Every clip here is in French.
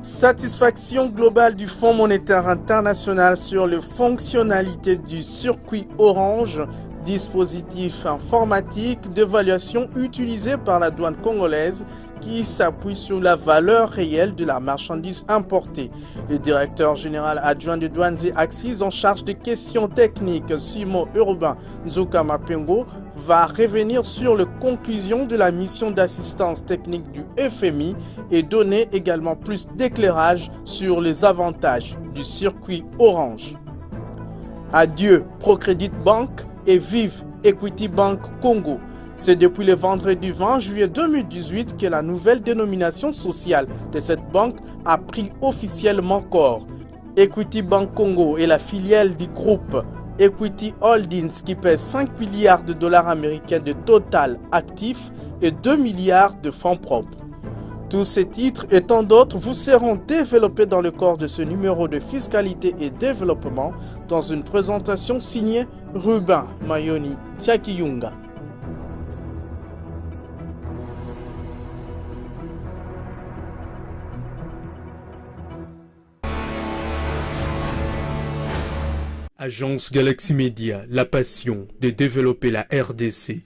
Satisfaction globale du Fonds monétaire international sur les fonctionnalités du circuit Orange, dispositif informatique d'évaluation utilisé par la douane congolaise qui s'appuie sur la valeur réelle de la marchandise importée. Le directeur général adjoint de douanes et axes en charge des questions techniques, Simo Urbain Nzuka Mapengo, va revenir sur les conclusions de la mission d'assistance technique du FMI et donner également plus d'éclairage sur les avantages du circuit Orange. Adieu Procredit Bank et vive Equity Bank Congo. C'est depuis le vendredi 20 juillet 2018 que la nouvelle dénomination sociale de cette banque a pris officiellement corps. Equity Bank Congo est la filiale du groupe Equity Holdings qui pèse 5 milliards de dollars américains de total actifs et 2 milliards de fonds propres. Tous ces titres et tant d'autres vous seront développés dans le corps de ce numéro de fiscalité et développement dans une présentation signée Ruben Mayoni Tiakiyunga. Agence Galaxy Media, la passion de développer la RDC.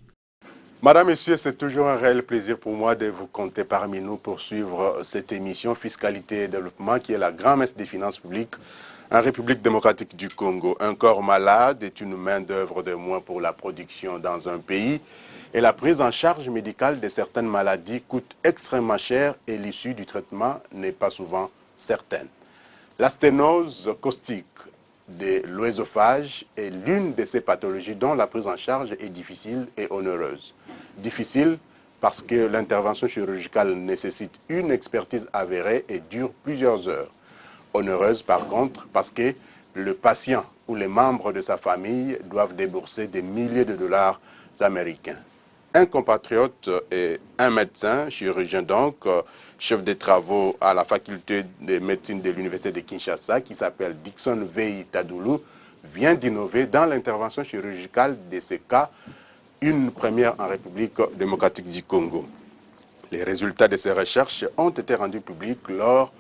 Madame, Messieurs, c'est toujours un réel plaisir pour moi de vous compter parmi nous pour suivre cette émission Fiscalité et Développement qui est la grand-messe des finances publiques en République démocratique du Congo. Un corps malade est une main-d'œuvre de moins pour la production dans un pays et la prise en charge médicale de certaines maladies coûte extrêmement cher et l'issue du traitement n'est pas souvent certaine. La sténose caustique de l'œsophage est l'une de ces pathologies dont la prise en charge est difficile et onéreuse. Difficile parce que l'intervention chirurgicale nécessite une expertise avérée et dure plusieurs heures. Onéreuse par contre parce que le patient ou les membres de sa famille doivent débourser des milliers de dollars américains. Un compatriote et un médecin, chirurgien donc, chef des travaux à la faculté de médecine de l'université de Kinshasa, qui s'appelle Dickson Vei Tadoulou, vient d'innover dans l'intervention chirurgicale de ces cas, une première en République démocratique du Congo. Les résultats de ces recherches ont été rendus publics lors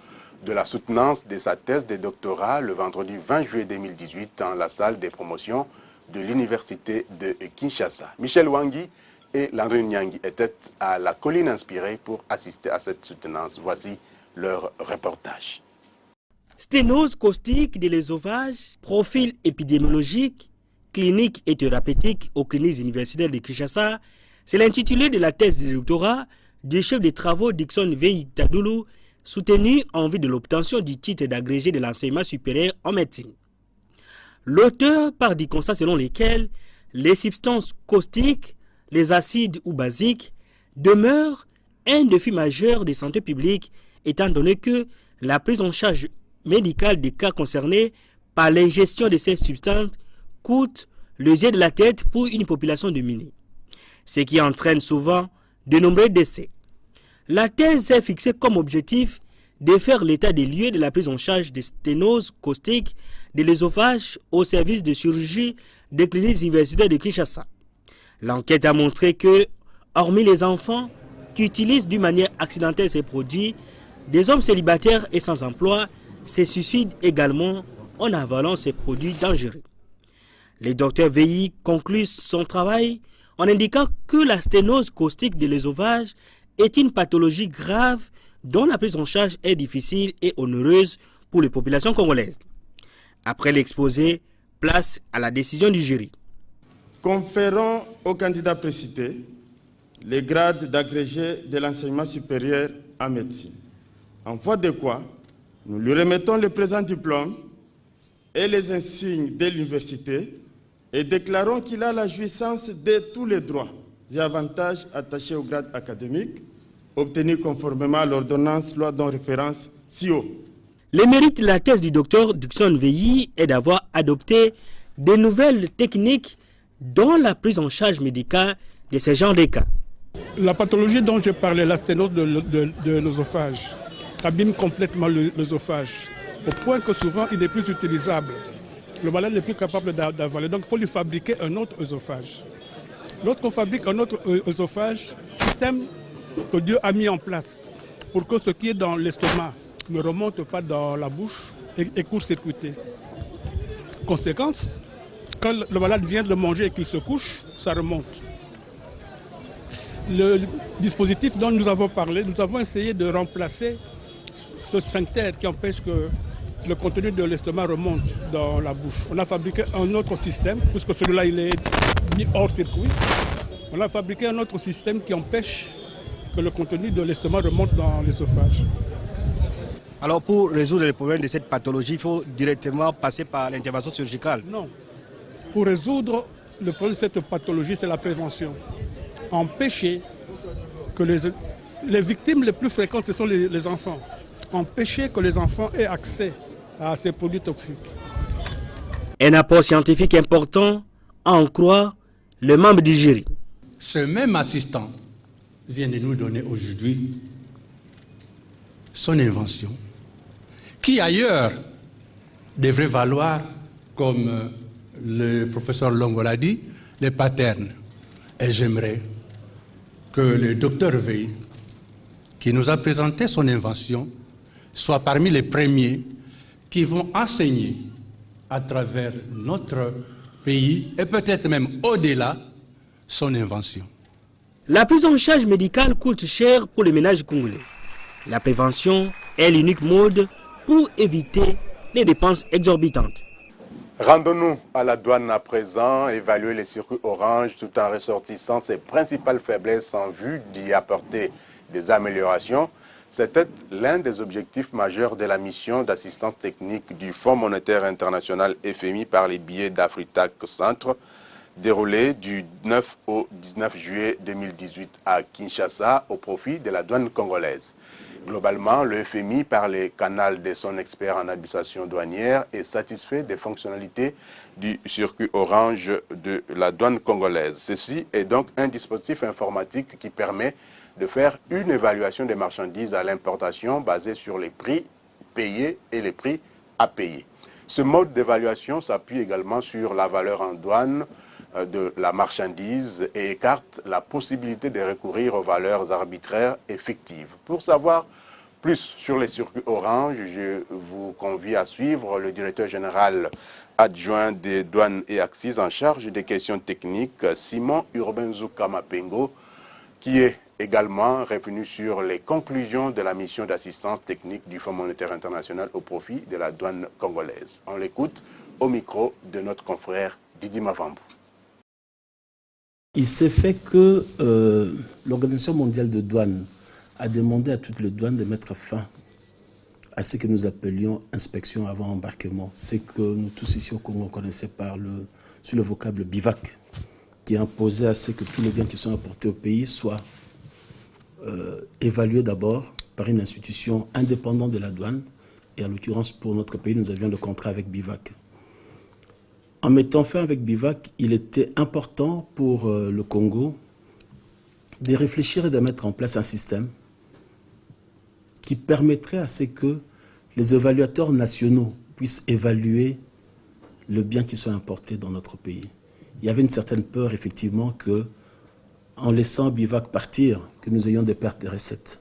de la soutenance de sa thèse de doctorat le vendredi 20 juillet 2018 dans la salle des promotions de l'université de Kinshasa. Michel Wangi et Landry Nyangi étaient à la colline inspirée pour assister à cette soutenance. Voici leur reportage. Sténose caustique de l'œsophage, profil épidémiologique, clinique et thérapeutique aux cliniques universitaires de Kinshasa, c'est l'intitulé de la thèse de doctorat du chef des travaux Dickson Vei Tadoulou, soutenu en vue de l'obtention du titre d'agrégé de l'enseignement supérieur en médecine. L'auteur part du constat selon lequel les substances caustiques, les acides ou basiques, demeurent un défi majeur de santé publique étant donné que la prise en charge médicale des cas concernés par l'ingestion de ces substances coûte les yeux de la tête pour une population dominée, ce qui entraîne souvent de nombreux décès. La thèse s'est fixée comme objectif de faire l'état des lieux de la prise en charge des sténoses caustiques de l'œsophage au service de chirurgie des cliniques universitaires de Kinshasa. L'enquête a montré que, hormis les enfants qui utilisent d'une manière accidentelle ces produits, des hommes célibataires et sans emploi se suicident également en avalant ces produits dangereux. Le docteur Vei conclut son travail en indiquant que la sténose caustique de l'œsophage est une pathologie grave dont la prise en charge est difficile et onéreuse pour les populations congolaises. Après l'exposé, place à la décision du jury. Conférons aux candidats précités les grades d'agrégé de l'enseignement supérieur en médecine. En voie de quoi, nous lui remettons le présent diplôme et les insignes de l'université et déclarons qu'il a la jouissance de tous les droits et avantages attachés au grade académique obtenus conformément à l'ordonnance loi dont référence ci-haut. Le mérite de la thèse du docteur Dickson Vei est d'avoir adopté de nouvelles techniques dont la prise en charge médicale de ce genre de cas. La pathologie dont je parlais, la sténose de l'œsophage, abîme complètement l'œsophage, au point que souvent il n'est plus utilisable. Le malade n'est plus capable d'avaler, donc il faut lui fabriquer un autre œsophage. Lorsqu'on fabrique un autre œsophage, le système que Dieu a mis en place pour que ce qui est dans l'estomac ne remonte pas dans la bouche et court-circuité. Conséquence, quand le malade vient de manger et qu'il se couche, ça remonte. Le dispositif dont nous avons parlé, nous avons essayé de remplacer ce sphincter qui empêche que le contenu de l'estomac remonte dans la bouche. On a fabriqué un autre système, puisque celui-là il est mis hors circuit. On a fabriqué un autre système qui empêche que le contenu de l'estomac remonte dans l'œsophage. Alors pour résoudre les problèmes de cette pathologie, il faut directement passer par l'intervention chirurgicale? Non. Pour résoudre le problème de cette pathologie, c'est la prévention. Empêcher que les victimes les plus fréquentes, ce sont les enfants. Empêcher que les enfants aient accès à ces produits toxiques. Un apport scientifique important, à en croire le membre du jury. Ce même assistant vient de nous donner aujourd'hui son invention, qui ailleurs devrait valoir, comme le professeur Longo l'a dit, les patterns. Et j'aimerais que le docteur Veil, qui nous a présenté son invention, soit parmi les premiers qui vont enseigner à travers notre pays et peut-être même au-delà son invention. La prise en charge médicale coûte cher pour les ménages congolais. La prévention est l'unique mode pour éviter les dépenses exorbitantes. Rendons-nous à la douane à présent, évaluer les circuits orange tout en ressortissant ses principales faiblesses en vue d'y apporter des améliorations. C'était l'un des objectifs majeurs de la mission d'assistance technique du Fonds monétaire international FMI par les billets d'Afritac Centre, déroulé du 9 au 19 juillet 2018 à Kinshasa au profit de la douane congolaise. Globalement, le FMI, par les canaux de son expert en administration douanière, est satisfait des fonctionnalités du circuit orange de la douane congolaise. Ceci est donc un dispositif informatique qui permet de faire une évaluation des marchandises à l'importation basée sur les prix payés et les prix à payer. Ce mode d'évaluation s'appuie également sur la valeur en douane de la marchandise et écarte la possibilité de recourir aux valeurs arbitraires et fictives. Pour savoir plus sur les circuits orange, je vous convie à suivre le directeur général adjoint des douanes et axes en charge des questions techniques, Simon Urbenzuka Mapengo, qui est également revenu sur les conclusions de la mission d'assistance technique du Fonds monétaire international au profit de la douane congolaise. On l'écoute au micro de notre confrère Didi Mavambou. Il s'est fait que l'Organisation mondiale de douane a demandé à toutes les douanes de mettre fin à ce que nous appelions inspection avant embarquement. C'est que nous tous ici au Congo connaissons sur le vocable BIVAC, qui imposait à ce que tous les biens qui sont apportés au pays soient évalués d'abord par une institution indépendante de la douane. Et en l'occurrence, pour notre pays, nous avions le contrat avec BIVAC. En mettant fin avec BIVAC, il était important pour le Congo de réfléchir et de mettre en place un système qui permettrait à ce que les évaluateurs nationaux puissent évaluer le bien qui soit importé dans notre pays. Il y avait une certaine peur, effectivement, que, en laissant BIVAC partir, que nous ayons des pertes de recettes.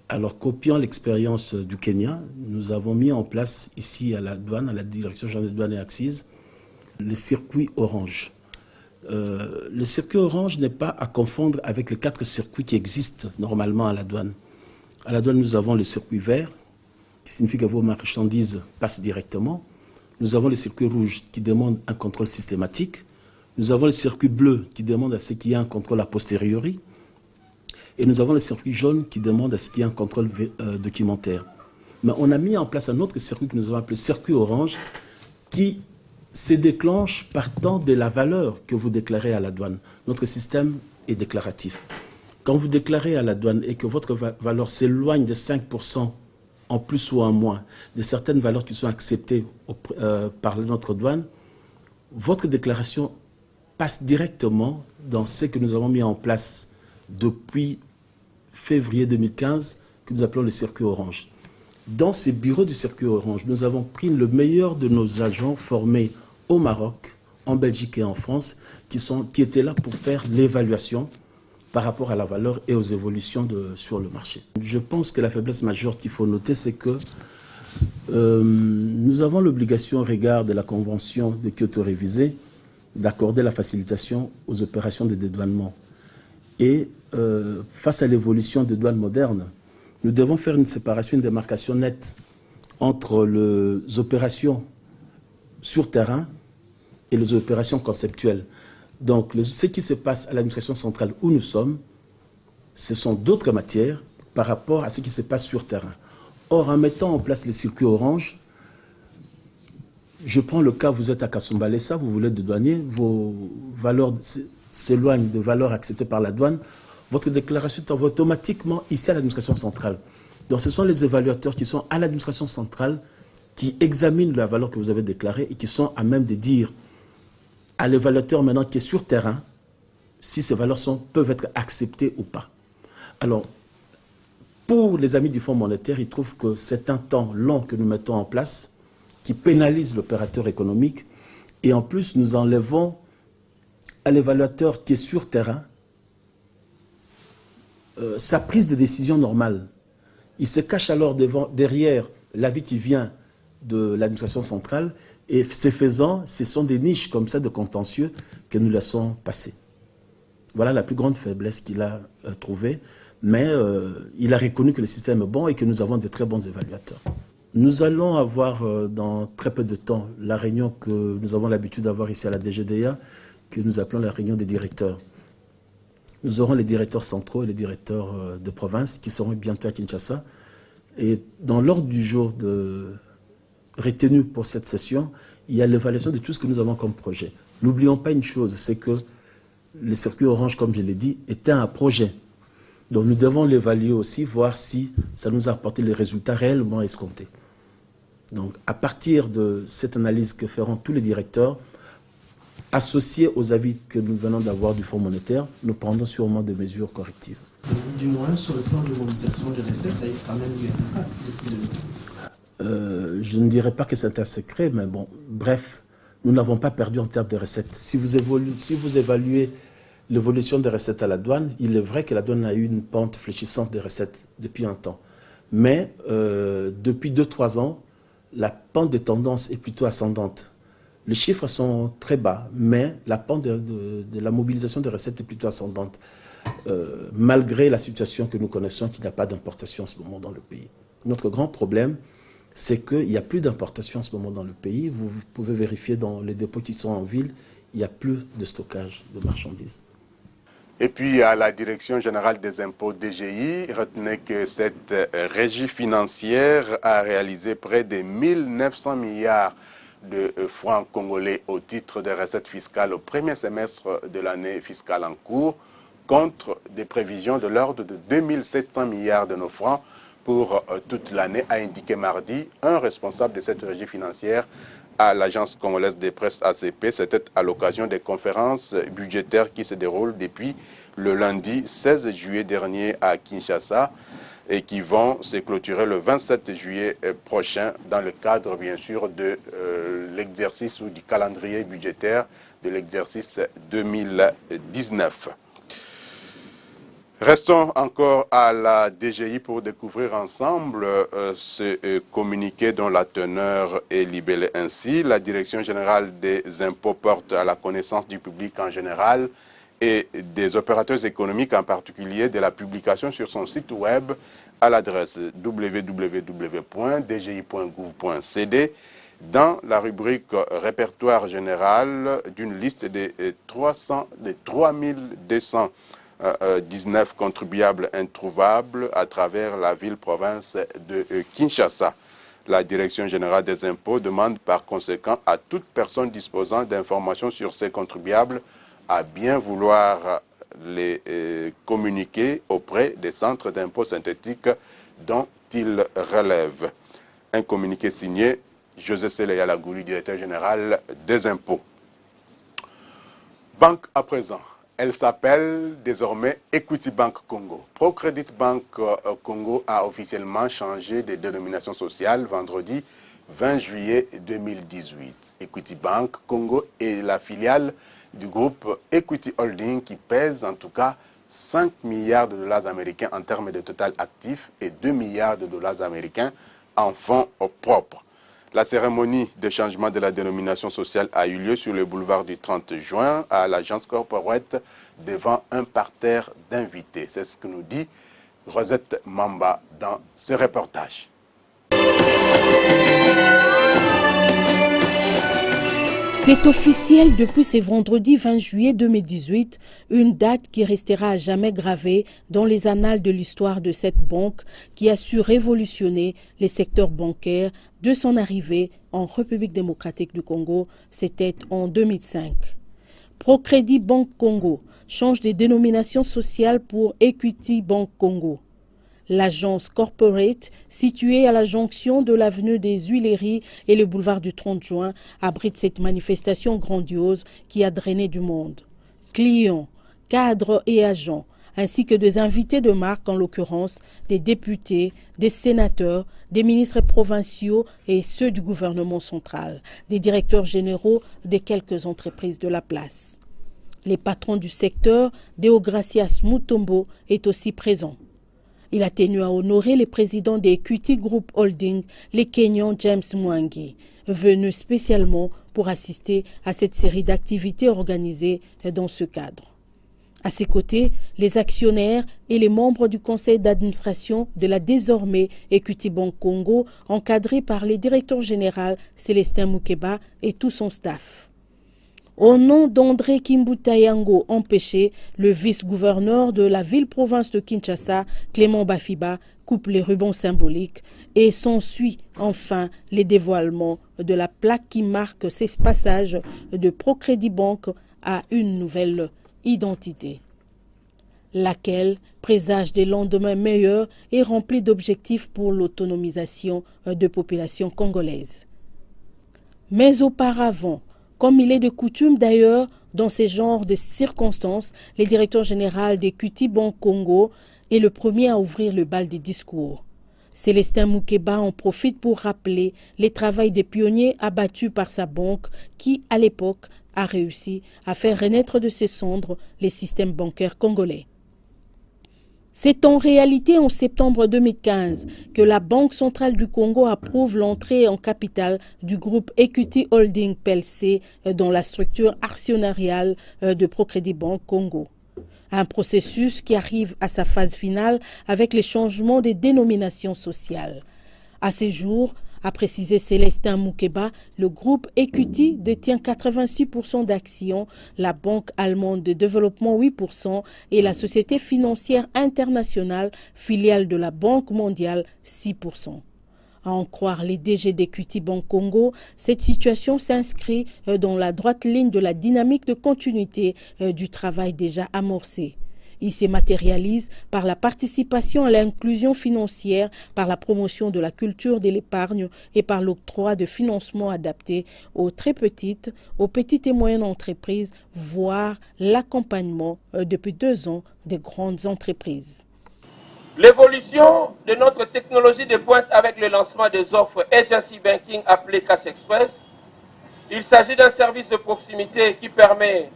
Alors, copiant l'expérience du Kenya, nous avons mis en place ici à la douane, à la Direction générale des douanes et axes, le circuit orange. Le circuit orange n'est pas à confondre avec les 4 circuits qui existent normalement à la douane. À la douane, nous avons le circuit vert, qui signifie que vos marchandises passent directement. Nous avons le circuit rouge qui demande un contrôle systématique. Nous avons le circuit bleu qui demande à ce qu'il y ait un contrôle a posteriori. Et nous avons le circuit jaune qui demande à ce qu'il y ait un contrôle documentaire. Mais on a mis en place un autre circuit que nous avons appelé circuit orange qui se déclenche partant de la valeur que vous déclarez à la douane. Notre système est déclaratif. Quand vous déclarez à la douane et que votre valeur s'éloigne de 5% en plus ou en moins de certaines valeurs qui sont acceptées par notre douane, votre déclaration passe directement dans ce que nous avons mis en place depuis février 2015, que nous appelons le circuit orange. Dans ces bureaux du circuit orange, nous avons pris le meilleur de nos agents formés au Maroc, en Belgique et en France, qui étaient là pour faire l'évaluation par rapport à la valeur et aux évolutions sur le marché. Je pense que la faiblesse majeure qu'il faut noter, c'est que nous avons l'obligation au regard de la Convention de Kyoto révisée d'accorder la facilitation aux opérations de dédouanement. Et face à l'évolution des douanes modernes, nous devons faire une séparation, une démarcation nette entre les opérations sur terrain et les opérations conceptuelles. Donc, ce qui se passe à l'administration centrale où nous sommes, ce sont d'autres matières par rapport à ce qui se passe sur terrain. Or, en mettant en place le circuit orange, je prends le cas, vous êtes à Kasumbalesa, vous voulez dédouaner, vos valeurs s'éloignent des valeurs acceptées par la douane, votre déclaration est envoyée automatiquement ici à l'administration centrale. Donc, ce sont les évaluateurs qui sont à l'administration centrale qui examinent la valeur que vous avez déclarée et qui sont à même de dire à l'évaluateur maintenant qui est sur terrain si ces valeurs peuvent être acceptées ou pas. Alors, pour les amis du Fonds monétaire, ils trouvent que c'est un temps long que nous mettons en place qui pénalise l'opérateur économique et en plus nous enlevons à l'évaluateur qui est sur terrain sa prise de décision normale. Il se cache alors derrière l'avis qui vient de l'administration centrale et ce faisant, ce sont des niches comme ça de contentieux que nous laissons passer. Voilà la plus grande faiblesse qu'il a trouvée, mais il a reconnu que le système est bon et que nous avons de très bons évaluateurs. Nous allons avoir dans très peu de temps la réunion que nous avons l'habitude d'avoir ici à la DGDA, que nous appelons la réunion des directeurs. Nous aurons les directeurs centraux et les directeurs de province qui seront bientôt à Kinshasa. Et dans l'ordre du jour retenu pour cette session, il y a l'évaluation de tout ce que nous avons comme projet. N'oublions pas une chose, c'est que le circuit orange, comme je l'ai dit, était un projet. Donc nous devons l'évaluer aussi, voir si ça nous a apporté les résultats réellement escomptés. Donc à partir de cette analyse que feront tous les directeurs, associés aux avis que nous venons d'avoir du Fonds monétaire, nous prendrons sûrement des mesures correctives. Du moins, sur le plan de mobilisation de recettes, ça a quand même eu un impact depuis 2015. Je ne dirais pas que c'est un secret, mais bon, bref, nous n'avons pas perdu en termes de recettes. Si vous évaluez l'évolution des recettes à la douane, il est vrai que la douane a eu une pente fléchissante des recettes depuis un temps. Mais depuis 2-3 ans, la pente de tendance est plutôt ascendante. Les chiffres sont très bas, mais la pente de la mobilisation des recettes est plutôt ascendante, malgré la situation que nous connaissons, qu'il n'y a pas d'importation en ce moment dans le pays. Notre grand problème, c'est qu'il n'y a plus d'importation en ce moment dans le pays. Vous pouvez vérifier dans les dépôts qui sont en ville, il n'y a plus de stockage de marchandises. Et puis, à la Direction générale des impôts DGI, retenez que cette régie financière a réalisé près de 1900 milliards de francs congolais au titre des recettes fiscales au premier semestre de l'année fiscale en cours, contre des prévisions de l'ordre de 2700 milliards de nos francs pour toute l'année, a indiqué mardi un responsable de cette régie financière à l'agence congolaise des presse ACP. C'était à l'occasion des conférences budgétaires qui se déroulent depuis le lundi 16 juillet dernier à Kinshasa et qui vont se clôturer le 27 juillet prochain dans le cadre, bien sûr, de l'exercice ou du calendrier budgétaire de l'exercice 2019. Restons encore à la DGI pour découvrir ensemble ce communiqué dont la teneur est libellée ainsi. La Direction générale des impôts porte à la connaissance du public en général et des opérateurs économiques en particulier de la publication sur son site web à l'adresse www.dgi.gouv.cd dans la rubrique répertoire général d'une liste de 3219 contribuables introuvables à travers la ville-province de Kinshasa. La Direction générale des impôts demande par conséquent à toute personne disposant d'informations sur ces contribuables à bien vouloir les communiquer auprès des centres d'impôts synthétiques dont ils relèvent. Un communiqué signé José Seleya Lagouli, directeur général des impôts. Banque à présent. Elle s'appelle désormais Equity Bank Congo. ProCredit Bank Congo a officiellement changé de dénomination sociale vendredi 20 juillet 2018. Equity Bank Congo est la filiale du groupe Equity Holding qui pèse en tout cas 5 milliards de dollars américains en termes de total actif et 2 milliards de dollars américains en fonds propres. La cérémonie de changement de la dénomination sociale a eu lieu sur le boulevard du 30 juin à l'agence corporate devant un parterre d'invités. C'est ce que nous dit Rosette Mamba dans ce reportage. C'est officiel depuis ce vendredi 20 juillet 2018, une date qui restera à jamais gravée dans les annales de l'histoire de cette banque qui a su révolutionner les secteurs bancaires de son arrivée en République démocratique du Congo, c'était en 2005. Procrédit Bank Congo change de dénomination sociale pour Equity Bank Congo. L'agence corporate, située à la jonction de l'avenue des Huileries et le boulevard du 30 juin, abrite cette manifestation grandiose qui a drainé du monde. Clients, cadres et agents, ainsi que des invités de marque, en l'occurrence des députés, des sénateurs, des ministres provinciaux et ceux du gouvernement central, des directeurs généraux de quelques entreprises de la place. Les patrons du secteur, Deogracias Mutombo, est aussi présent. Il a tenu à honorer les présidents des Equity Group Holding, les Kenyans James Mwangi, venu spécialement pour assister à cette série d'activités organisées dans ce cadre. À ses côtés, les actionnaires et les membres du conseil d'administration de la désormais Equity Bank Congo, encadrés par le directeur général Célestin Moukeba et tout son staff. Au nom d'André Kimbutayango empêché, le vice-gouverneur de la ville-province de Kinshasa, Clément Bafiba, coupe les rubans symboliques et s'ensuit enfin les dévoilements de la plaque qui marque ces passages de Procrédit Bank à une nouvelle identité, laquelle présage des lendemains meilleurs et remplie d'objectifs pour l'autonomisation de populations congolaises. Mais auparavant, comme il est de coutume d'ailleurs dans ces genres de circonstances, le directeur général d'Equity Bank Congo est le premier à ouvrir le bal des discours. Célestin Moukeba en profite pour rappeler les travaux des pionniers abattus par sa banque qui, à l'époque, a réussi à faire renaître de ses cendres les systèmes bancaires congolais. C'est en réalité en septembre 2015 que la Banque centrale du Congo approuve l'entrée en capital du groupe Equity Holding PLC dans la structure actionnariale de Procrédit Bank Congo. Un processus qui arrive à sa phase finale avec les changements des dénominations sociales. À ce jour, a précisé Célestin Moukeba, le groupe Equity détient 86% d'actions, la Banque allemande de développement 8% et la Société financière internationale, filiale de la Banque mondiale, 6%. À en croire les DG d'Equity Bank Congo, cette situation s'inscrit dans la droite ligne de la dynamique de continuité du travail déjà amorcé. Il se matérialise par la participation à l'inclusion financière, par la promotion de la culture de l'épargne et par l'octroi de financements adaptés aux très petites, aux petites et moyennes entreprises, voire l'accompagnement depuis 2 ans des grandes entreprises. L'évolution de notre technologie de pointe avec le lancement des offres Agency Banking appelées Cash Express. Il s'agit d'un service de proximité qui permet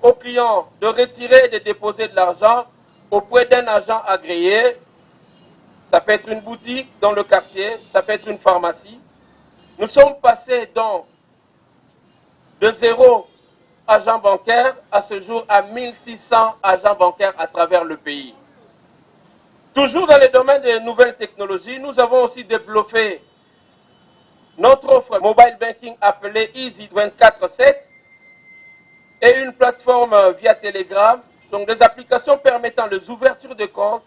aux clients de retirer et de déposer de l'argent auprès d'un agent agréé. Ça peut être une boutique dans le quartier, ça peut être une pharmacie. Nous sommes passés donc de 0 agent bancaire à ce jour à 1600 agents bancaires à travers le pays. Toujours dans le domaine des nouvelles technologies, nous avons aussi développé notre offre mobile banking appelée Easy 24/7 et une plateforme via Telegram, donc des applications permettant les ouvertures de comptes,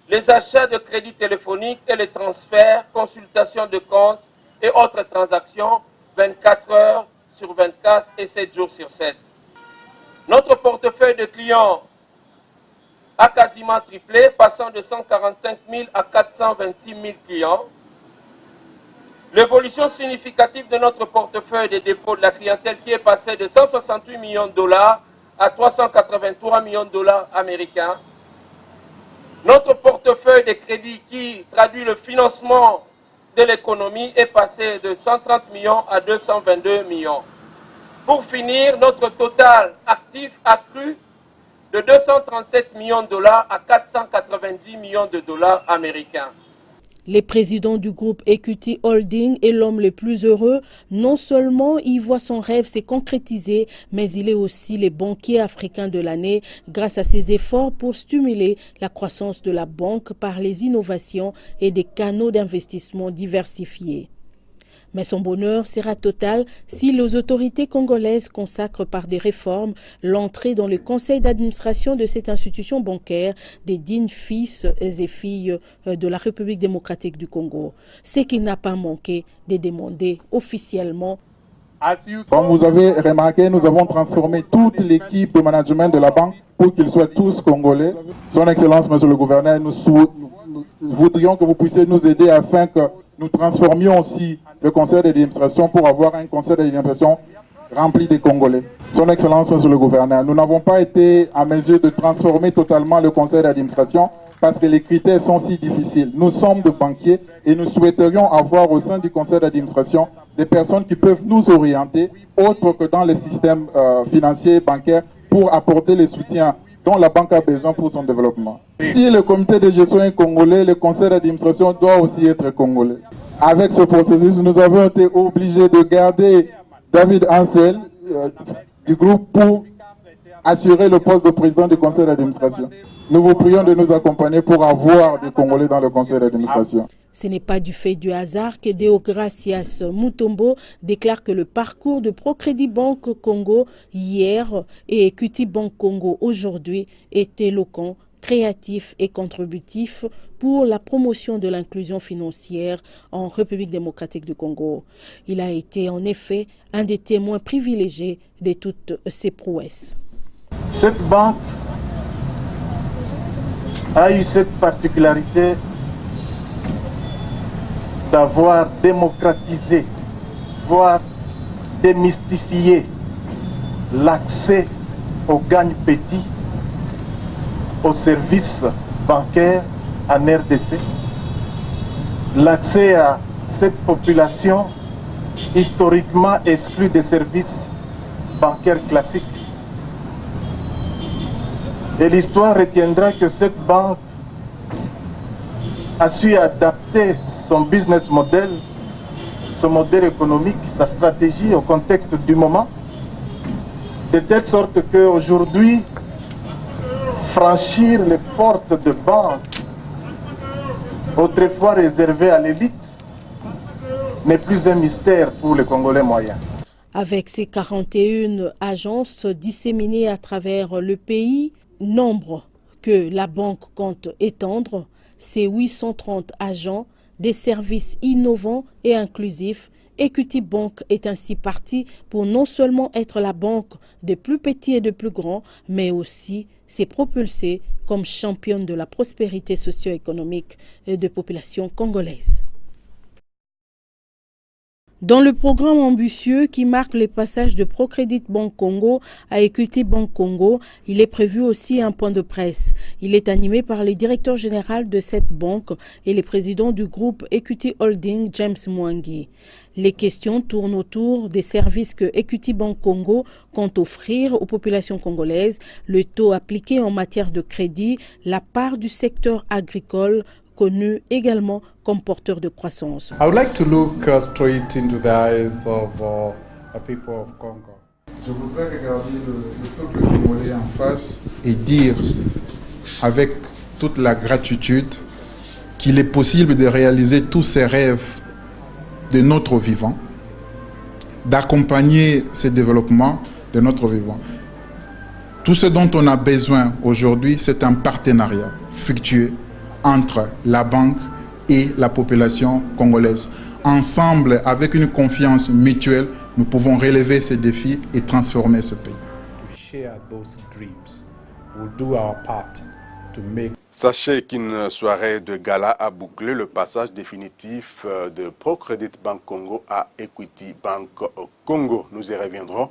les achats de crédits téléphoniques et les transferts, consultations de comptes et autres transactions 24 heures sur 24 et 7 jours sur 7. Notre portefeuille de clients a quasiment triplé, passant de 145 000 à 426 000 clients. L'évolution significative de notre portefeuille de dépôt de la clientèle qui est passé de 168 millions de dollars à 383 millions de dollars américains. Notre portefeuille de crédit qui traduit le financement de l'économie est passé de 130 millions à 222 millions. Pour finir, notre total actif a cru de 237 millions de dollars à 490 millions de dollars américains. Les présidents du groupe Equity Holding est l'homme le plus heureux. Non seulement il voit son rêve se concrétiser, mais il est aussi le banquier africain de l'année grâce à ses efforts pour stimuler la croissance de la banque par les innovations et des canaux d'investissement diversifiés. Mais son bonheur sera total si les autorités congolaises consacrent par des réformes l'entrée dans le conseil d'administration de cette institution bancaire des dignes fils et filles de la République démocratique du Congo. Ce qu'il n'a pas manqué de demander officiellement. Comme vous avez remarqué, nous avons transformé toute l'équipe de management de la banque pour qu'ils soient tous congolais. Son Excellence, Monsieur le Gouverneur, nous voudrions que vous puissiez nous aider afin que nous transformions aussi le conseil d'administration pour avoir un conseil d'administration rempli de Congolais. Son Excellence, Monsieur le Gouverneur, nous n'avons pas été en mesure de transformer totalement le conseil d'administration parce que les critères sont si difficiles. Nous sommes de banquiers et nous souhaiterions avoir au sein du conseil d'administration des personnes qui peuvent nous orienter autre que dans les systèmes financiers et bancaires pour apporter le soutien dont la banque a besoin pour son développement. Si le comité de gestion est congolais, le conseil d'administration doit aussi être congolais. Avec ce processus, nous avons été obligés de garder David Ansel du groupe pour assurer le poste de président du conseil d'administration. Nous vous prions de nous accompagner pour avoir des Congolais dans le conseil d'administration. Ce n'est pas du fait du hasard que Deogracias Mutombo déclare que le parcours de Procrédit Bank Congo hier et Equity Bank Congo aujourd'hui est éloquent, créatif et contributif pour la promotion de l'inclusion financière en République démocratique du Congo. Il a été en effet un des témoins privilégiés de toutes ces prouesses. Cette banque a eu cette particularité d'avoir démocratisé, voire démystifié l'accès aux gagne petits, aux services bancaires en RDC, l'accès à cette population historiquement exclue des services bancaires classiques. Et l'histoire retiendra que cette banque a su adapter son business model, son modèle économique, sa stratégie au contexte du moment, de telle sorte qu'aujourd'hui, franchir les portes de banques autrefois réservées à l'élite n'est plus un mystère pour les Congolais moyens. Avec ses 41 agences disséminées à travers le pays, nombre que la banque compte étendre, ses 830 agents, des services innovants et inclusifs, Equity Bank est ainsi parti pour non seulement être la banque des plus petits et des plus grands, mais aussi s'est propulsée comme championne de la prospérité socio-économique des populations congolaises. Dans le programme ambitieux qui marque le passage de Procrédit Bank Congo à Equity Bank Congo, il est prévu aussi un point de presse. Il est animé par le directeur général de cette banque et le président du groupe Equity Holding, James Mwangi. Les questions tournent autour des services que Equity Bank Congo compte offrir aux populations congolaises, le taux appliqué en matière de crédit, la part du secteur agricole, connu également comme porteur de croissance. I would like to look straight into the eyes of the people of Congo. Je voudrais regarder le peuple congolais en face et dire avec toute la gratitude qu'il est possible de réaliser tous ces rêves de notre vivant, d'accompagner ce développement de notre vivant. Tout ce dont on a besoin aujourd'hui, c'est un partenariat fructueux entre la banque et la population congolaise. Ensemble, avec une confiance mutuelle, nous pouvons relever ces défis et transformer ce pays. Sachez qu'une soirée de gala a bouclé le passage définitif de Procrédit Bank Congo à Equity Bank Congo. Nous y reviendrons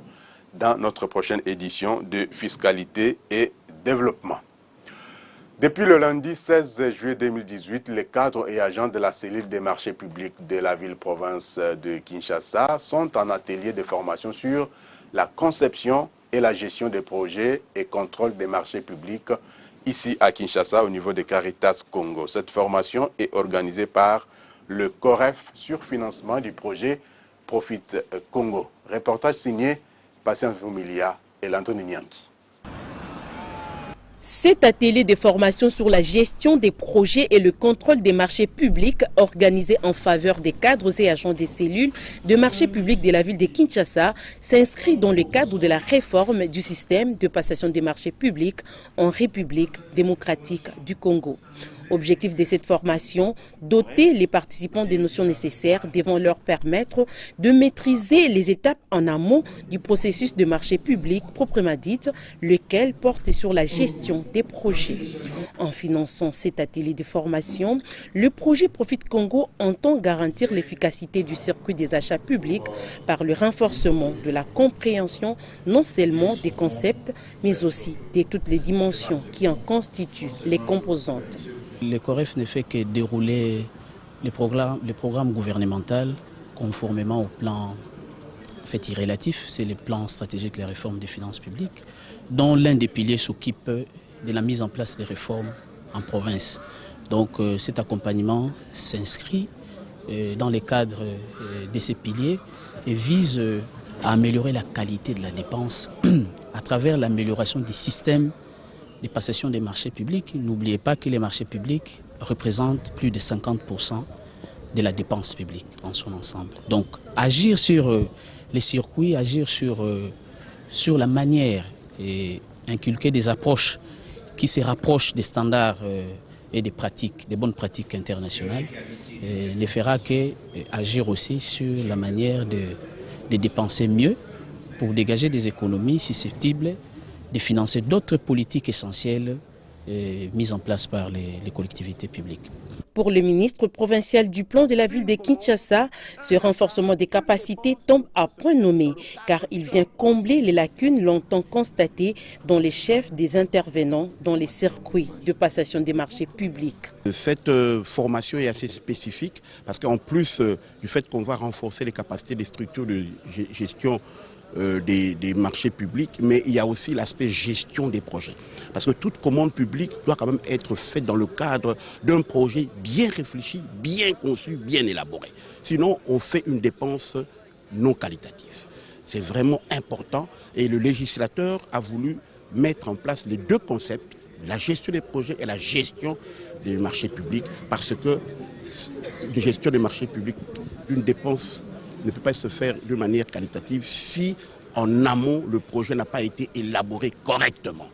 dans notre prochaine édition de Fiscalité et Développement. Depuis le lundi 16 juillet 2018, les cadres et agents de la cellule des marchés publics de la ville-province de Kinshasa sont en atelier de formation sur la conception et la gestion des projets et contrôle des marchés publics ici à Kinshasa au niveau de Caritas Congo. Cette formation est organisée par le COREF sur financement du projet Profit Congo. Reportage signé Patient Fumilia et L'Anthony Nyanki. Cet atelier de formation sur la gestion des projets et le contrôle des marchés publics organisé en faveur des cadres et agents des cellules de marché public de la ville de Kinshasa s'inscrit dans le cadre de la réforme du système de passation des marchés publics en République démocratique du Congo. Objectif de cette formation, doter les participants des notions nécessaires devant leur permettre de maîtriser les étapes en amont du processus de marché public proprement dit, lequel porte sur la gestion des projets. En finançant cet atelier de formation, le projet Profit Congo entend garantir l'efficacité du circuit des achats publics par le renforcement de la compréhension non seulement des concepts, mais aussi de toutes les dimensions qui en constituent les composantes. Le COREF ne fait que dérouler le programme gouvernemental conformément au plan relatif, c'est le plan stratégique de la réforme des finances publiques, dont l'un des piliers s'occupe de la mise en place des réformes en province. Donc cet accompagnement s'inscrit dans le cadre de ces piliers et vise à améliorer la qualité de la dépense à travers l'amélioration du système de passation des marchés publics. N'oubliez pas que les marchés publics représentent plus de 50% de la dépense publique en son ensemble. Donc agir sur les circuits, agir sur la manière et inculquer des approches qui se rapprochent des standards et des pratiques, des bonnes pratiques internationales, ne fera qu'agir aussi sur la manière de dépenser mieux pour dégager des économies susceptibles de financer d'autres politiques essentielles mises en place par les collectivités publiques. Pour le ministre provincial du plan de la ville de Kinshasa, ce renforcement des capacités tombe à point nommé car il vient combler les lacunes longtemps constatées dans les chefs des intervenants dans les circuits de passation des marchés publics. Cette formation est assez spécifique parce qu'en plus du fait qu'on va renforcer les capacités des structures de gestion des marchés publics, mais il y a aussi l'aspect gestion des projets. Parce que toute commande publique doit quand même être faite dans le cadre d'un projet bien réfléchi, bien conçu, bien élaboré. Sinon, on fait une dépense non qualitative. C'est vraiment important et le législateur a voulu mettre en place les deux concepts, la gestion des projets et la gestion des marchés publics, parce que la gestion des marchés publics, une dépense ne peut pas se faire de manière qualitative si en amont le projet n'a pas été élaboré correctement.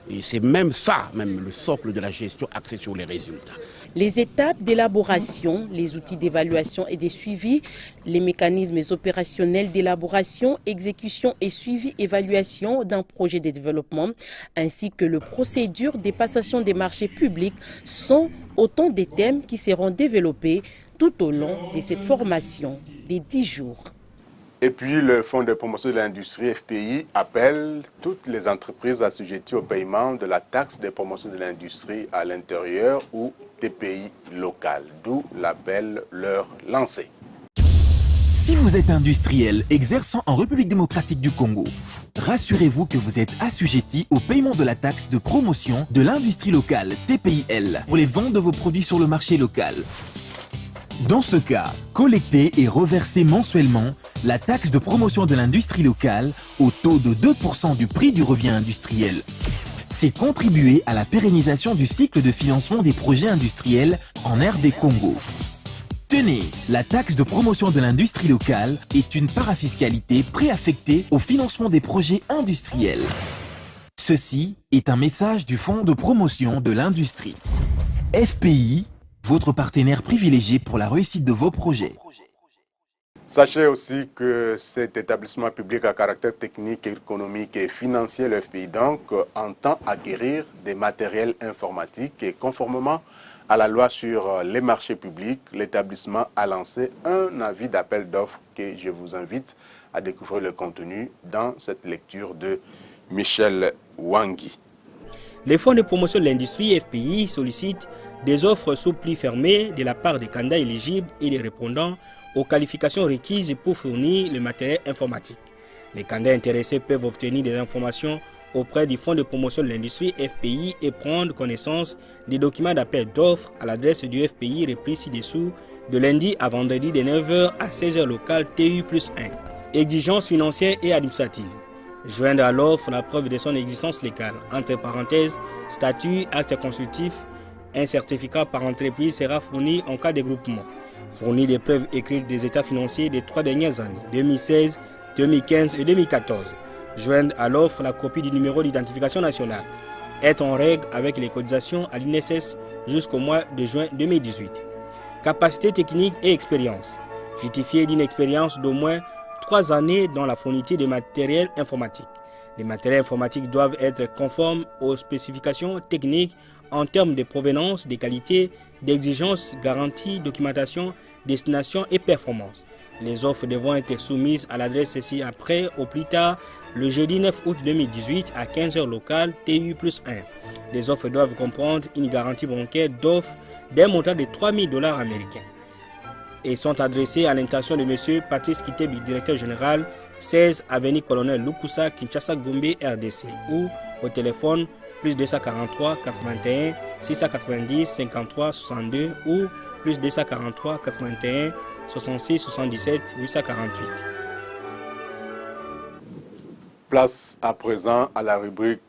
Et c'est même ça, même le socle de la gestion axé sur les résultats. Les étapes d'élaboration, les outils d'évaluation et de suivi, les mécanismes opérationnels d'élaboration, exécution et suivi-évaluation d'un projet de développement, ainsi que les procédures de passation des marchés publics sont autant de thèmes qui seront développés tout au long de cette formation des 10 jours. Et puis le Fonds de promotion de l'industrie FPI appelle toutes les entreprises assujetties au paiement de la taxe de promotion de l'industrie à l'intérieur ou TPI local, d'où l'appel leur lancé. Si vous êtes industriel exerçant en République démocratique du Congo, rassurez-vous que vous êtes assujetti au paiement de la taxe de promotion de l'industrie locale TPIL pour les ventes de vos produits sur le marché local. Dans ce cas, collectez et reversez mensuellement la taxe de promotion de l'industrie locale au taux de 2% du prix du revient industriel. C'est contribuer à la pérennisation du cycle de financement des projets industriels en RD Congo. Tenez, la taxe de promotion de l'industrie locale est une parafiscalité préaffectée au financement des projets industriels. Ceci est un message du Fonds de promotion de l'industrie. FPI, votre partenaire privilégié pour la réussite de vos projets. Sachez aussi que cet établissement public à caractère technique, économique et financier, le FPI donc, entend acquérir des matériels informatiques et conformément à la loi sur les marchés publics, l'établissement a lancé un avis d'appel d'offres que je vous invite à découvrir le contenu dans cette lecture de Michel Wangui. Les fonds de promotion de l'industrie FPI sollicitent des offres sous pli fermé de la part des candidats éligibles et des répondants aux qualifications requises pour fournir le matériel informatique. Les candidats intéressés peuvent obtenir des informations auprès du Fonds de promotion de l'industrie FPI et prendre connaissance des documents d'appel d'offres à l'adresse du FPI repris ci-dessous de lundi à vendredi de 9h à 16h local TU+1. Exigences financières et administratives. Joindre à l'offre la preuve de son existence légale. Entre parenthèses, statut, acte consultif, un certificat par entreprise sera fourni en cas de groupement. Fournir des preuves écrites des états financiers des 3 dernières années, 2016, 2015 et 2014. Joindre à l'offre la copie du numéro d'identification nationale. Être en règle avec les cotisations à l'INSS jusqu'au mois de juin 2018. Capacité technique et expérience. Justifier d'une expérience d'au moins 3 années dans la fourniture de matériel informatique. Les matériels informatiques doivent être conformes aux spécifications techniques en termes de provenance, de qualité, d'exigence, garantie, documentation, destination et performance. Les offres devront être soumises à l'adresse ci-après au plus tard le jeudi 9 août 2018 à 15h local TU+1. Les offres doivent comprendre une garantie bancaire d'offres d'un montant de $3 000 américains et sont adressées à l'intention de M. Patrice Kitebi, directeur général, 16 avenue Colonel Lukusa, Kinshasa, Gombe, RDC, ou au téléphone plus 243 81 690 53 62 ou plus 243 81 66 77 848. Place à présent à la rubrique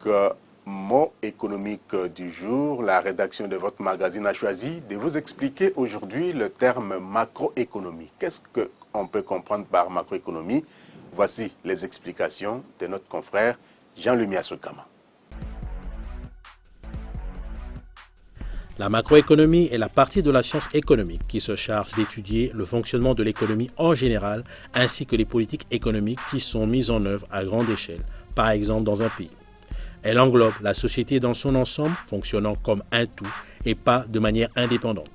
mots économiques du jour. La rédaction de votre magazine a choisi de vous expliquer aujourd'hui le terme macroéconomie. Qu'est-ce qu'on peut comprendre par macroéconomie? Voici les explications de notre confrère Jean-Louis Miasokama. La macroéconomie est la partie de la science économique qui se charge d'étudier le fonctionnement de l'économie en général ainsi que les politiques économiques qui sont mises en œuvre à grande échelle, par exemple dans un pays. Elle englobe la société dans son ensemble fonctionnant comme un tout et pas de manière indépendante.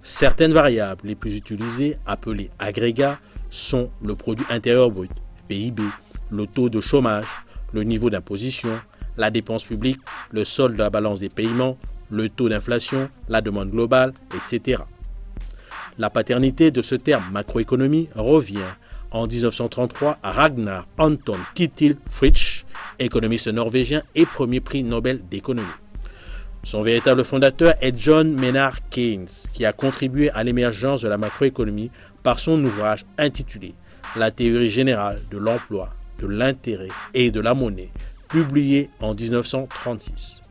Certaines variables les plus utilisées, appelées agrégats, sont le produit intérieur brut, PIB, le taux de chômage, le niveau d'imposition, la dépense publique, le solde de la balance des paiements, le taux d'inflation, la demande globale, etc. La paternité de ce terme macroéconomie revient en 1933 à Ragnar Anton Ketil Frisch, économiste norvégien et premier prix Nobel d'économie. Son véritable fondateur est John Maynard Keynes, qui a contribué à l'émergence de la macroéconomie par son ouvrage intitulé « La théorie générale de l'emploi, de l'intérêt et de la monnaie », publié en 1936.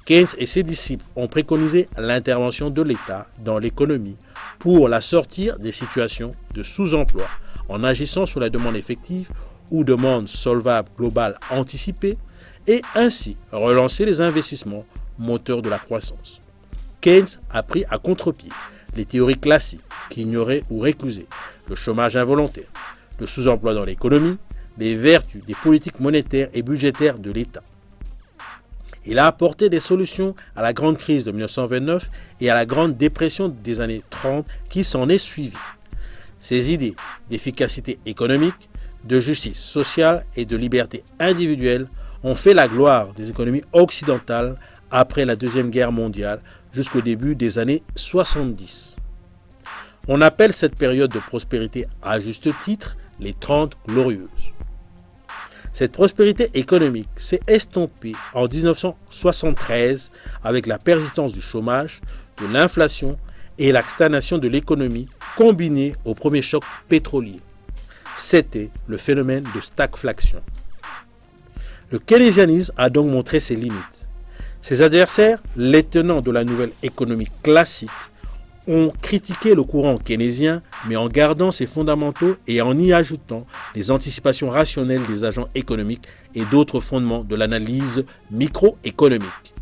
Keynes et ses disciples ont préconisé l'intervention de l'État dans l'économie pour la sortir des situations de sous-emploi en agissant sur la demande effective ou demande solvable globale anticipée et ainsi relancer les investissements moteurs de la croissance. Keynes a pris à contre-pied les théories classiques qui ignoraient ou récusaient le chômage involontaire, le sous-emploi dans l'économie, les vertus des politiques monétaires et budgétaires de l'État. Il a apporté des solutions à la grande crise de 1929 et à la grande dépression des années 30 qui s'en est suivie. Ses idées d'efficacité économique, de justice sociale et de liberté individuelle ont fait la gloire des économies occidentales après la Deuxième Guerre mondiale jusqu'au début des années 70. On appelle cette période de prospérité à juste titre les 30 glorieuses. Cette prospérité économique s'est estompée en 1973 avec la persistance du chômage, de l'inflation et la stagnation de l'économie combinée au premier choc pétrolier. C'était le phénomène de stagflation. Le keynésianisme a donc montré ses limites. Ses adversaires, les tenants de la nouvelle économie classique, ont critiqué le courant keynésien, mais en gardant ses fondamentaux et en y ajoutant les anticipations rationnelles des agents économiques et d'autres fondements de l'analyse microéconomique.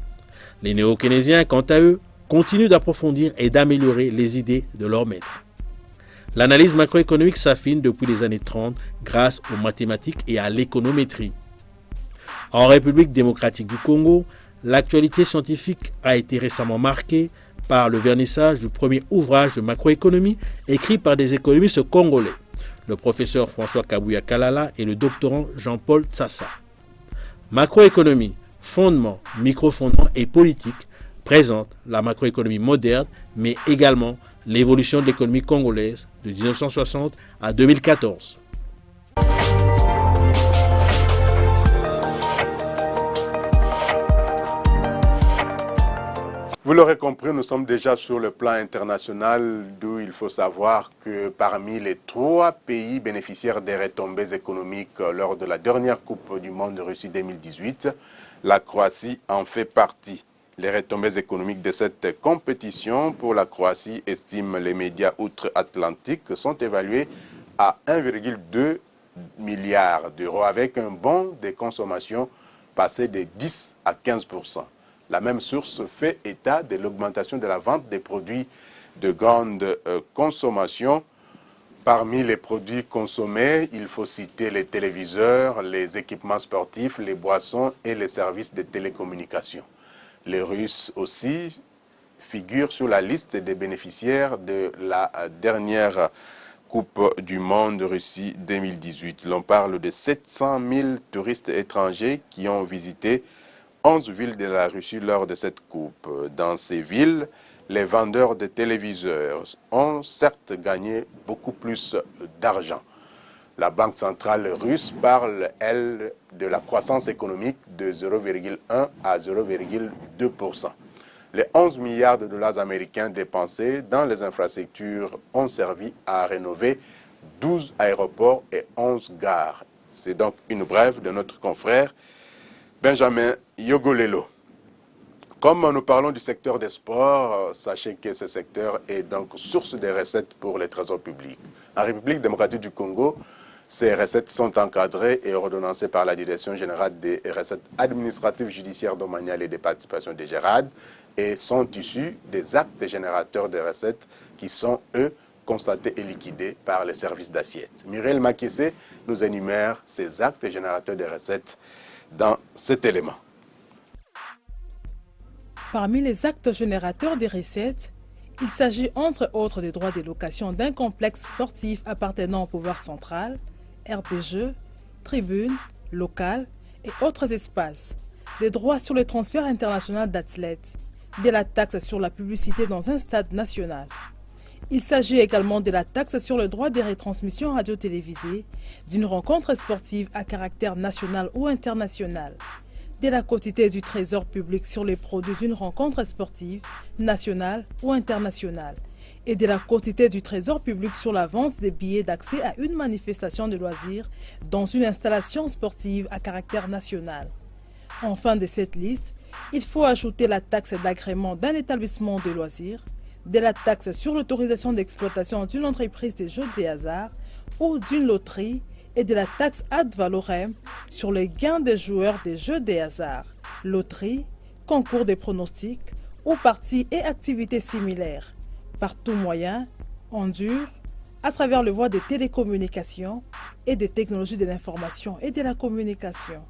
Les néo-keynésiens, quant à eux, continuent d'approfondir et d'améliorer les idées de leurs maîtres. L'analyse macroéconomique s'affine depuis les années 30 grâce aux mathématiques et à l'économétrie. En République démocratique du Congo, l'actualité scientifique a été récemment marquée par le vernissage du premier ouvrage de macroéconomie écrit par des économistes congolais, le professeur François Kabuya Kalala et le doctorant Jean-Paul Tsassa. Macroéconomie, fondement, microfondement et politique présente la macroéconomie moderne, mais également l'évolution de l'économie congolaise de 1960 à 2014. Vous l'aurez compris, nous sommes déjà sur le plan international, d'où il faut savoir que parmi les 3 pays bénéficiaires des retombées économiques lors de la dernière Coupe du Monde de Russie 2018, la Croatie en fait partie. Les retombées économiques de cette compétition pour la Croatie, estiment les médias outre-Atlantique, sont évaluées à 1,2 milliard d'euros avec un bond des consommations passé de 10 à 15%. La même source fait état de l'augmentation de la vente des produits de grande consommation. Parmi les produits consommés, il faut citer les téléviseurs, les équipements sportifs, les boissons et les services de télécommunications. Les Russes aussi figurent sur la liste des bénéficiaires de la dernière Coupe du Monde de Russie 2018. L'on parle de 700 000 touristes étrangers qui ont visité 11 villes de la Russie lors de cette coupe. Dans ces villes, les vendeurs de téléviseurs ont certes gagné beaucoup plus d'argent. La Banque centrale russe parle, elle, de la croissance économique de 0,1 à 0,2%. Les 11 milliards de dollars américains dépensés dans les infrastructures ont servi à rénover 12 aéroports et 11 gares. C'est donc une brève de notre confrère Benjamin Yogolelo. Comme nous parlons du secteur des sports, sachez que ce secteur est donc source de recettes pour les trésors publics. En République démocratique du Congo, ces recettes sont encadrées et ordonnancées par la Direction générale des recettes administratives, judiciaires, domaniales et des participations des GERAD et sont issues des actes générateurs de recettes qui sont, eux, constatés et liquidés par les services d'assiette. Muriel Makissé nous énumère ces actes générateurs de recettes dans cet élément. Parmi les actes générateurs des recettes, il s'agit entre autres des droits de location d'un complexe sportif appartenant au pouvoir central, aires de jeu, tribunes, locales et autres espaces, des droits sur le transfert international d'athlètes, de la taxe sur la publicité dans un stade national. Il s'agit également de la taxe sur le droit des retransmissions radio-télévisées d'une rencontre sportive à caractère national ou international, de la quotité du trésor public sur les produits d'une rencontre sportive nationale ou internationale et de la quotité du trésor public sur la vente des billets d'accès à une manifestation de loisirs dans une installation sportive à caractère national. En fin de cette liste, il faut ajouter la taxe d'agrément d'un établissement de loisirs, de la taxe sur l'autorisation d'exploitation d'une entreprise de jeux de hasard ou d'une loterie et de la taxe ad valorem sur les gains des joueurs des jeux de hasard, loterie, concours de pronostics ou parties et activités similaires, par tout moyen, en dur, à travers le voie des télécommunications et des technologies de l'information et de la communication.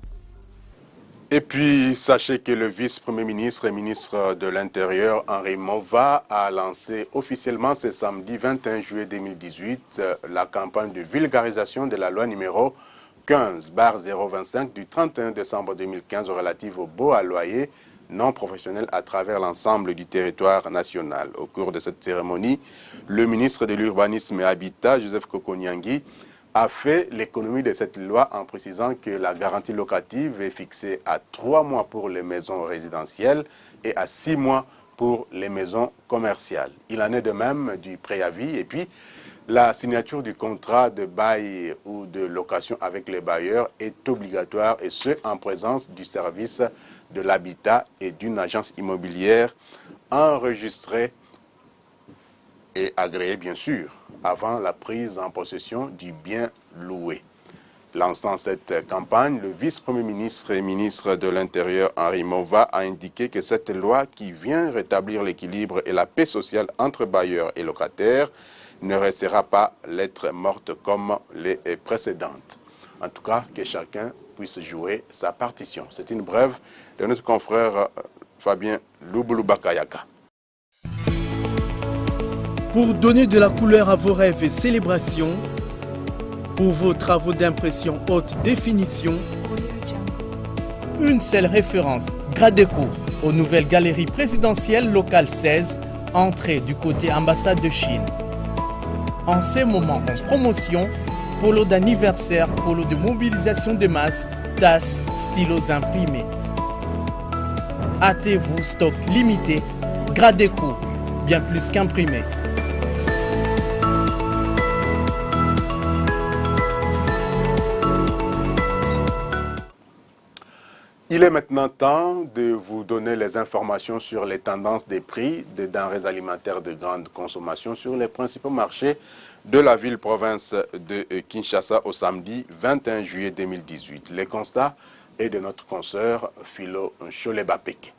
Et puis, sachez que le vice-premier ministre et ministre de l'Intérieur, Henri Mova, a lancé officiellement ce samedi 21 juillet 2018 la campagne de vulgarisation de la loi numéro 15/025 du 31 décembre 2015 relative au baux à loyer non professionnel à travers l'ensemble du territoire national. Au cours de cette cérémonie, le ministre de l'Urbanisme et Habitat, Joseph Kokoniangi, a fait l'économie de cette loi en précisant que la garantie locative est fixée à 3 mois pour les maisons résidentielles et à 6 mois pour les maisons commerciales. Il en est de même du préavis et puis la signature du contrat de bail ou de location avec les bailleurs est obligatoire et ce en présence du service de l'habitat et d'une agence immobilière enregistrée et agréée bien sûr avant la prise en possession du bien loué. Lançant cette campagne, le vice-premier ministre et ministre de l'Intérieur, Henri Mova, a indiqué que cette loi qui vient rétablir l'équilibre et la paix sociale entre bailleurs et locataires ne restera pas lettre morte comme les précédentes. En tout cas, que chacun puisse jouer sa partition. C'est une brève de notre confrère Fabien Lubulubakayaka. Pour donner de la couleur à vos rêves et célébrations, pour vos travaux d'impression haute définition, une seule référence, Gradeco, aux nouvelles galeries présidentielles locales 16, entrée du côté ambassade de Chine. En ces moments en promotion, polo d'anniversaire, polo de mobilisation de masse, tasses, stylos imprimés. Hâtez-vous, stock limité, Gradeco, bien plus qu'imprimé. Il est maintenant temps de vous donner les informations sur les tendances des prix des denrées alimentaires de grande consommation sur les principaux marchés de la ville-province de Kinshasa au samedi 21 juillet 2018. Les constats est de notre consoeur Philo Cholebapek.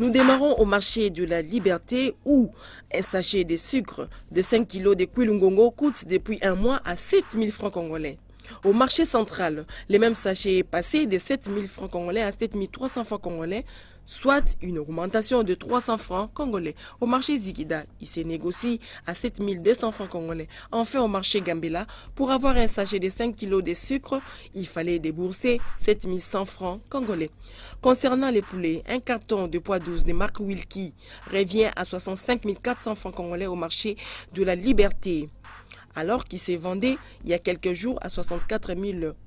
Nous démarrons au marché de la Liberté où un sachet de sucre de 5 kg de Kwilungongo coûte depuis un mois à 7 000 francs congolais. Au marché central, les mêmes sachets est passé de 7 000 francs congolais à 7 300 francs congolais, soit une augmentation de 300 francs congolais. Au marché Zigida, il se négocie à 7 200 francs congolais. Enfin, au marché Gambela, pour avoir un sachet de 5 kg de sucre, il fallait débourser 7 100 francs congolais. Concernant les poulets, un carton de poids 12 de marque Wilkie revient à 65 400 francs congolais au marché de la Liberté, alors qu'il s'est vendu il y a quelques jours à 64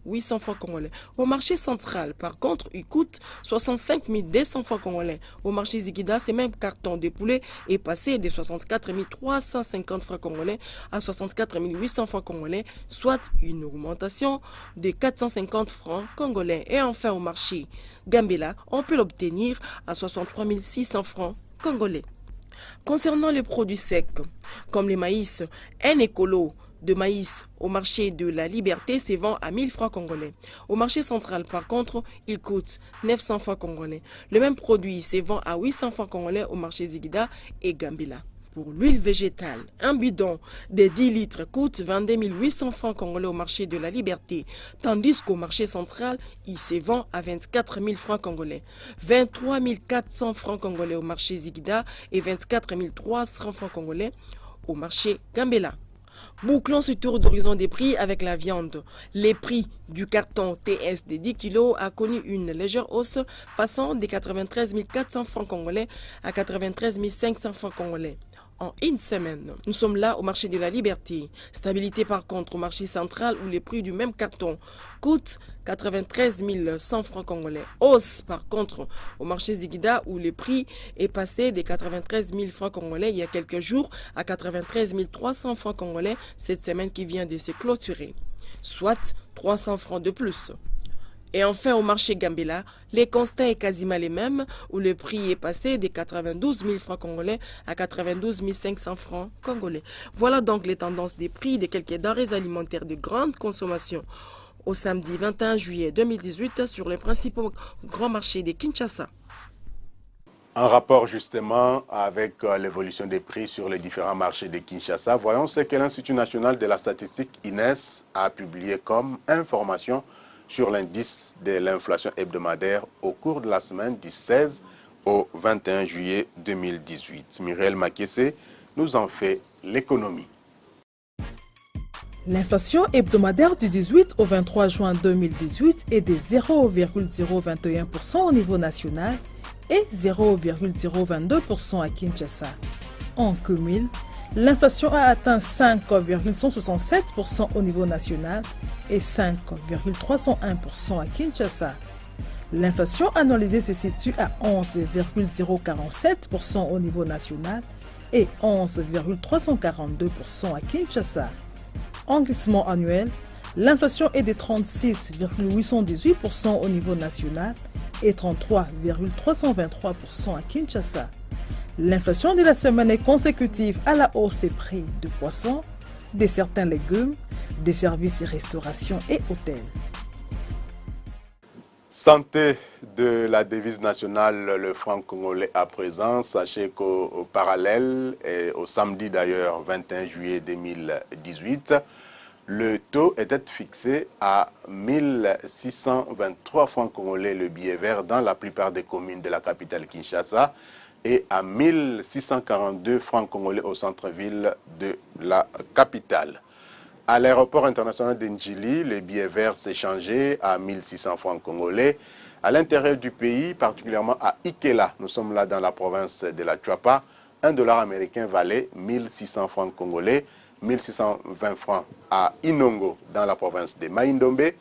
800 francs congolais. Au marché central, par contre, il coûte 65 200 francs congolais. Au marché Zigida, ce même carton de poulet est passé de 64 350 francs congolais à 64 800 francs congolais, soit une augmentation de 450 francs congolais. Et enfin, au marché Gambela, on peut l'obtenir à 63 600 francs congolais. Concernant les produits secs, comme les maïs, un écolo de maïs au marché de la Liberté se vend à 1000 francs congolais. Au marché central, par contre, il coûte 900 francs congolais. Le même produit se vend à 800 francs congolais au marché Zigida et Gambela. Pour l'huile végétale, un bidon de 10 litres coûte 22 800 francs congolais au marché de la Liberté, tandis qu'au marché central, il se vend à 24 000 francs congolais, 23 400 francs congolais au marché Zigida et 24 300 francs congolais au marché Gambela. Bouclons ce tour d'horizon des prix avec la viande. Les prix du carton TS de 10 kg a connu une légère hausse, passant de 93 400 francs congolais à 93 500 francs congolais. En une semaine, nous sommes là au marché de la Liberté. Stabilité par contre au marché central où les prix du même carton coûtent 93 100 francs congolais. Hausse par contre au marché Zigida où le prix est passé de 93 000 francs congolais il y a quelques jours à 93 300 francs congolais cette semaine qui vient de se clôturer, soit 300 francs de plus. Et enfin, au marché Gambela, les constats sont quasiment les mêmes, où le prix est passé de 92 000 francs congolais à 92 500 francs congolais. Voilà donc les tendances des prix de quelques denrées alimentaires de grande consommation au samedi 21 juillet 2018 sur les principaux grands marchés de Kinshasa. En rapport justement avec l'évolution des prix sur les différents marchés de Kinshasa, voyons ce que l'Institut national de la statistique INES a publié comme information sur l'indice de l'inflation hebdomadaire au cours de la semaine du 16 au 21 juillet 2018. Muriel Makessé nous en fait l'économie. L'inflation hebdomadaire du 18 au 23 juin 2018 est de 0,021% au niveau national et 0,022% à Kinshasa. En cumul, l'inflation a atteint 5,167% au niveau national et 5,301% à Kinshasa. L'inflation annualisée se situe à 11,047% au niveau national et 11,342% à Kinshasa. En glissement annuel, l'inflation est de 36,818% au niveau national et 33,323% à Kinshasa. L'inflation de la semaine est consécutive à la hausse des prix de poissons, de certains légumes, des services de restauration et hôtels. Santé de la devise nationale, le franc congolais à présent. Sachez qu'au parallèle, et au samedi d'ailleurs 21 juillet 2018, le taux était fixé à 1623 francs congolais le billet vert dans la plupart des communes de la capitale Kinshasa et à 1642 francs congolais au centre-ville de la capitale. À l'aéroport international d'Ndjili, les billets verts s'échangeaient à 1600 francs congolais. À l'intérieur du pays, particulièrement à Ikela, nous sommes là dans la province de la Tchouapa, $1 américain valait 1600 francs congolais, 1620 francs à Inongo dans la province de Maïndombe.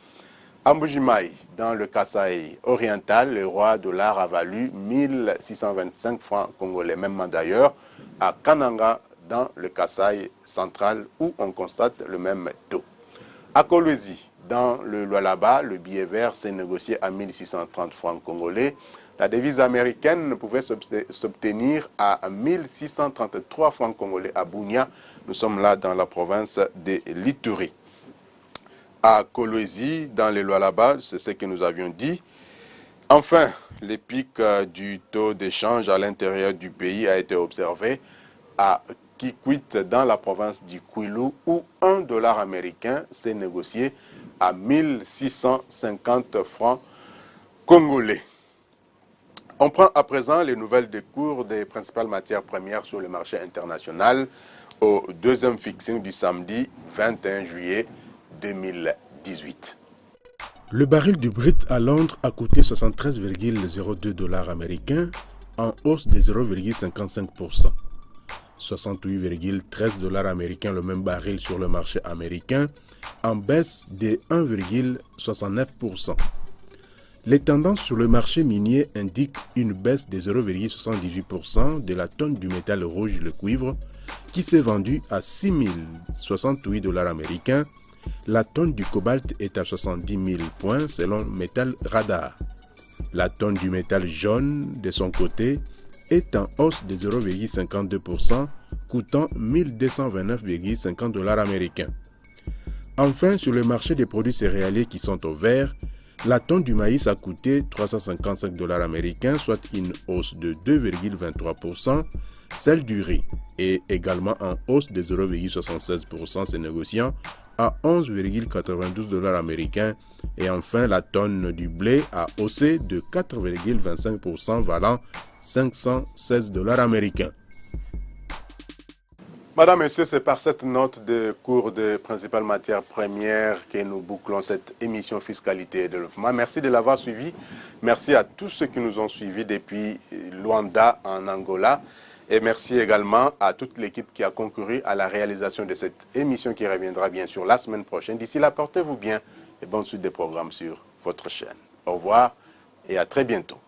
À Mbujimaï, dans le Kasaï oriental, le roi dollar a valu 1625 francs congolais. Même d'ailleurs à Kananga, dans le Kasaï central, où on constate le même taux. À Kolwezi, dans le Lualaba, le billet vert s'est négocié à 1630 francs congolais. La devise américaine pouvait s'obtenir à 1633 francs congolais à Bunia. Nous sommes là dans la province de l'Ituri. À Kolwezi, dans le Lualaba, c'est ce que nous avions dit. Enfin, le pic du taux d'échange à l'intérieur du pays a été observé à Kikwit, dans la province du Kwilu, où $1 américain s'est négocié à 1650 francs congolais. On prend à présent les nouvelles des cours des principales matières premières sur le marché international au deuxième fixing du samedi 21 juillet 2018. Le baril du Brent à Londres a coûté 73,02 $ américains, en hausse de 0,55%. 68,13 $ américains le même baril sur le marché américain, en baisse de 1,69%. Les tendances sur le marché minier indiquent une baisse de 0,78% de la tonne du métal rouge, le cuivre, qui s'est vendu à 6 068 $ américains. La tonne du cobalt est à 70 000 points selon Metal Radar. La tonne du métal jaune, de son côté, est en hausse de 0,52%, coûtant 1229,50 $ américains. Enfin, sur le marché des produits céréaliers qui sont au vert, la tonne du maïs a coûté 355 $ américains, soit une hausse de 2,23%. Celle du riz est également en hausse de 0,76%, se négociant à 11,92 $ américains. Et enfin, la tonne du blé a haussé de 4,25%, valant 516 $ américains. Madame, Messieurs, c'est par cette note de cours de principales matières premières que nous bouclons cette émission Fiscalité et Développement. Merci de l'avoir suivi. Merci à tous ceux qui nous ont suivis depuis Luanda en Angola. Et merci également à toute l'équipe qui a concouru à la réalisation de cette émission qui reviendra bien sûr la semaine prochaine. D'ici là, portez-vous bien et bonne suite des programmes sur votre chaîne. Au revoir et à très bientôt.